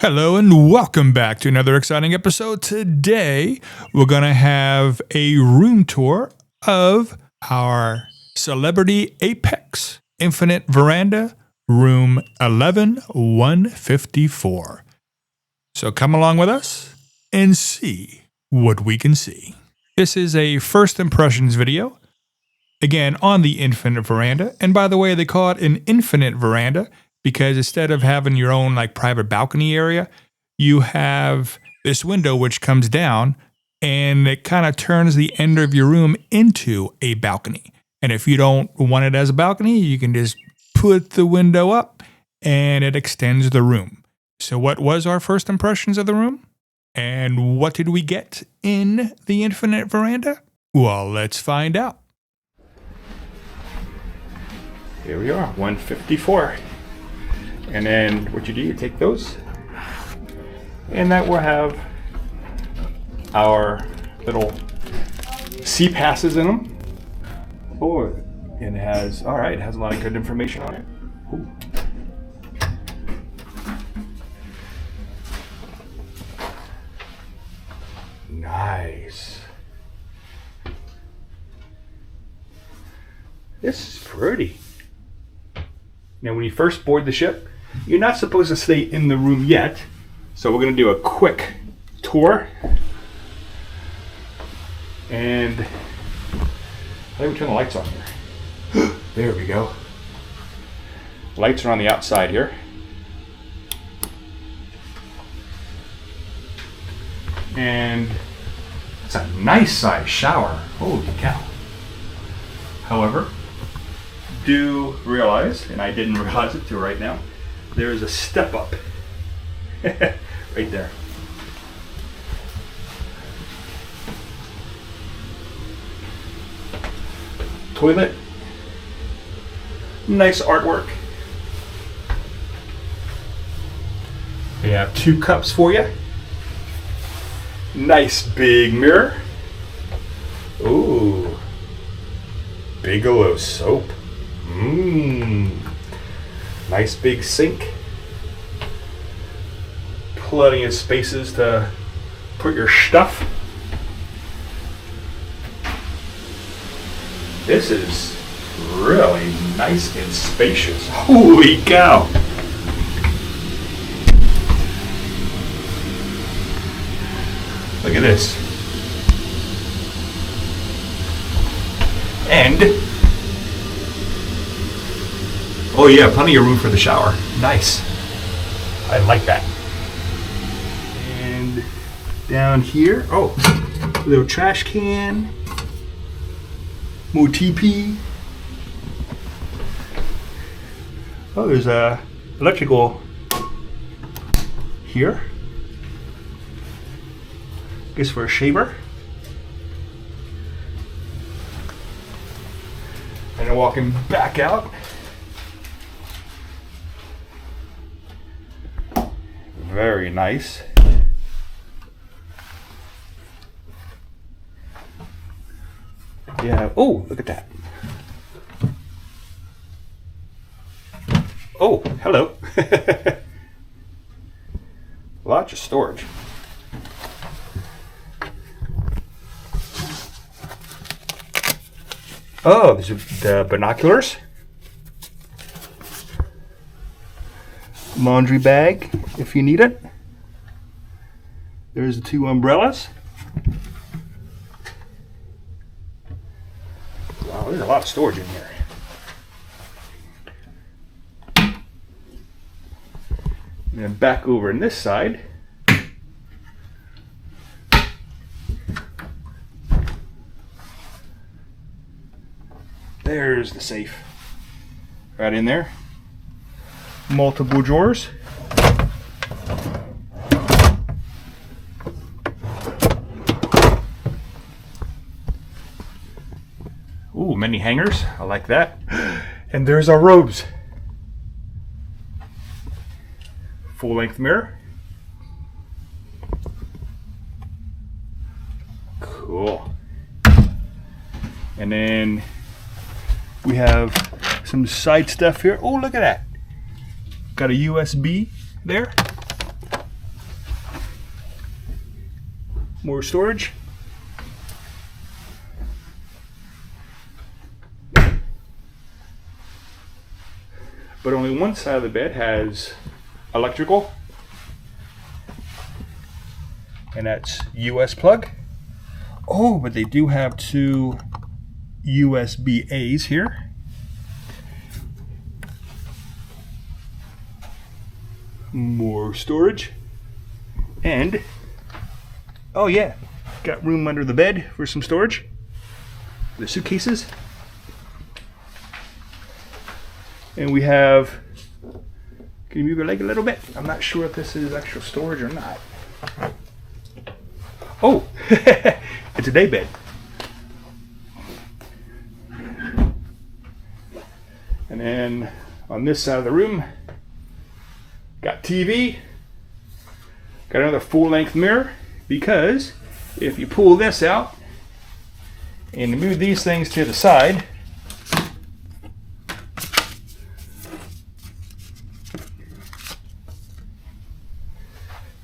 Hello and welcome back to another exciting episode. Today, we're going to have a room tour of our Celebrity Apex Infinite Veranda, room 11154. So come along with us and see what we can see. This is a first impressions video, again, on the Infinite Veranda. And by the way, they call it an Infinite Veranda because instead of having your own like private balcony area, you have this window which comes down and it kind of turns the end of your room into a balcony. And if you don't want it as a balcony, you can just put the window up and it extends the room. So what was our first impressions of the room? And what did we get in the Infinite Veranda? Well, let's find out. Here we are, 154. And then what you do, you take those, and that will have our little C passes in them. Oh, and it has, all right, it has a lot of good information on it. Ooh. Nice. This is pretty. Now, when you first board the ship, you're not supposed to stay in the room yet. So we're going to do a quick tour. And I think we turn the lights on here. There we go. Lights are on the outside here. And it's a nice size shower. Holy cow. However, do realize, and I didn't realize it till right now, there is a step up right there. Toilet. Nice artwork. We have 2 cups for you. Nice big mirror. Ooh. Bigelow soap. Nice big sink. Plenty of spaces to put your stuff. This is really nice and spacious. Holy cow! Look at this. And oh yeah, plenty of room for the shower. Nice. I like that. And down here, oh, a little trash can. More TP. Oh, there's a electrical here. Guess for a shaver. And then walking back out. Very nice. Yeah. Oh, look at that. Oh, hello. Lots of storage. Oh, these are the binoculars. Laundry bag, if you need it. There's the 2 umbrellas. Wow, there's a lot of storage in here. And then back over in this side. There's the safe. Right in there. Multiple drawers. Ooh, many hangers. I like that. And there's our robes. Full-length mirror. Cool. And then we have some side stuff here. Oh, look at that. Got a USB there. More storage. But only one side of the bed has electrical, and that's US plug. Oh, but they do have two USB-A's here. More storage. And, oh yeah, got room under the bed for some storage. The suitcases. And we have, can you move your leg a little bit? I'm not sure if this is extra storage or not. Oh, it's a day bed. And then on this side of the room, got TV, got another full-length mirror, because if you pull this out and move these things to the side,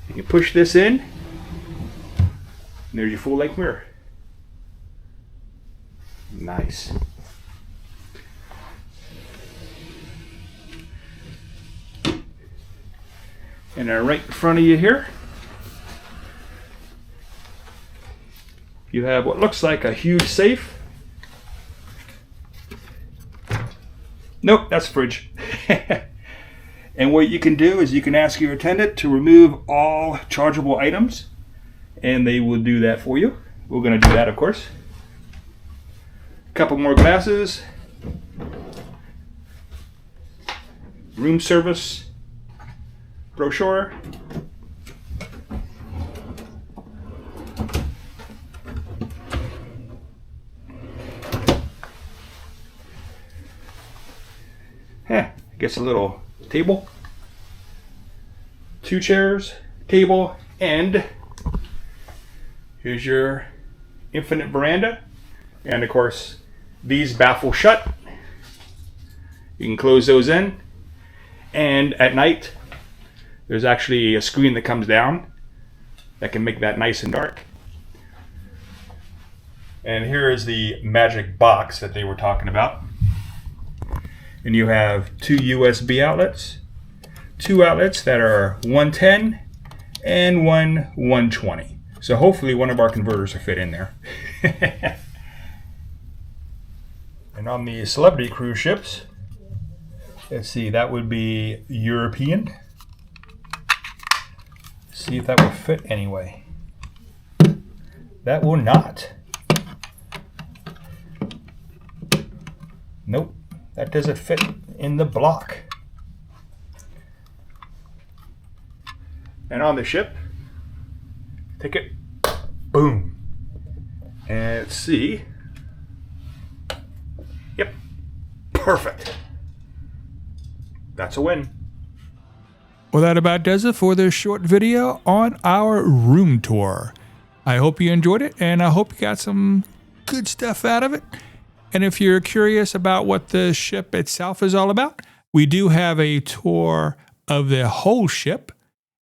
you can push this in, and there's your full-length mirror. Nice. And right in front of you here, you have what looks like a huge safe. Nope, that's a fridge. And what you can do is you can ask your attendant to remove all chargeable items, and they will do that for you. We're going to do that, of course. A couple more glasses. Room service brochure. I guess a little table, 2 chairs, table, and here's your infinite veranda. And of course, these baffle shut. You can close those in, and at night there's actually a screen that comes down that can make that nice and dark. And here is the magic box that they were talking about. And you have 2 USB outlets, 2 outlets that are 110 and one 120. So hopefully one of our converters will fit in there. And on the celebrity cruise ships, let's see, that would be European. See if that will fit anyway. That will not. Nope, that doesn't fit in the block. And on the ship, ticket, boom. And let's see. Yep, perfect. That's a win. Well, that about does it for this short video on our room tour. I hope you enjoyed it, and I hope you got some good stuff out of it. And if you're curious about what the ship itself is all about, we do have a tour of the whole ship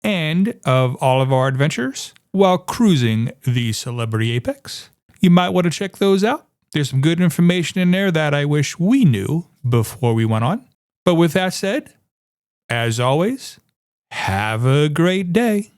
and of all of our adventures while cruising the Celebrity Apex. You might want to check those out. There's some good information in there that I wish we knew before we went on. But with that said, as always, have a great day.